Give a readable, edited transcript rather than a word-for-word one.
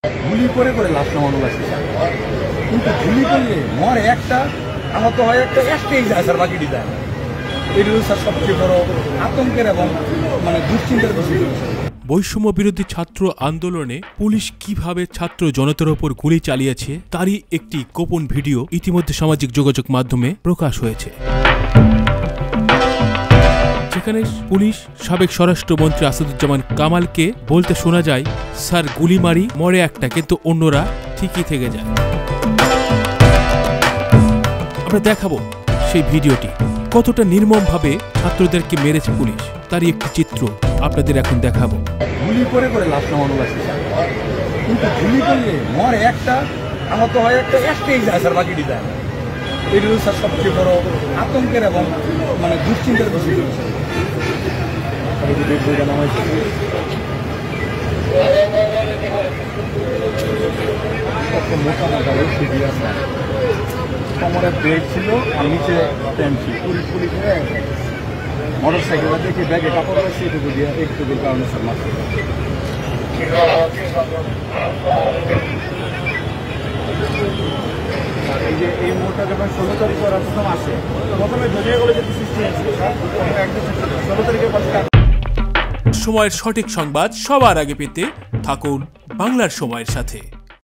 গুলি করে করে লাশ নামানো লাগছে, কিন্তু গুলি করলে মরে একটা, আহত হয় একটা, একটাই যায় স্যার, বাকিটি যায় না। এটি হচ্ছে স্যার সবচেয়ে বড় আতঙ্কের এবং দুশ্চিন্তার বিষয়। বৈষম্য বিরোধী ছাত্র আন্দোলনে পুলিশ কিভাবে ছাত্র জনতার ওপর গুলি চালিয়েছে তারই একটি গোপন ভিডিও ইতিমধ্যে সামাজিক যোগাযোগ মাধ্যমে প্রকাশ হয়েছে, যেখানে পুলিশ সাবেক স্বরাষ্ট্রমন্ত্রী আসাদুজ্জামান কামালকে বলতে শোনা যায়, স্যার গুলি মারি মরে একটা, কিন্তু অন্যরা ঠিকই থেকে যায়। আমরা দেখাবো সেই ভিডিওটি কতটা নির্মমভাবে ছাত্রদেরকে মেরেছে পুলিশ, তারই একটি চিত্র আপনাদের এখন দেখাবো। গুলি করে করে লাশ নামানো লাগছে, কিন্তু গুলি করলে মরে একটা, আহত হয় একটা, একটাই যায় স্যার, বাকিটি যায় না। এটি হচ্ছে স্যার সবচেয়ে বড় আতঙ্কের এবং দুশ্চিন্তার বিষয়। মোটা মোটা সিরিয়াস না, কোমরে বেল্ট ছিল আর নিচে প্যান্ট ছিল, পুলিশ মোটর সাইকেলটা দেখে ব্যাগে কাপড় রয়েছে, এটুকু দিয়ে একটুকুর কারণে স্যার মারছে। এই যে এই মুহূর্তে যখন 16 তারিখ ওরা প্রথম আসে, প্রথমে ধরিয়ে গেলে যেটি সৃষ্টি হয়েছিল স্যার, 16 তারিখে সময়ের সঠিক সংবাদ সবার আগে পেতে থাকুন বাংলার সময়ের সাথে।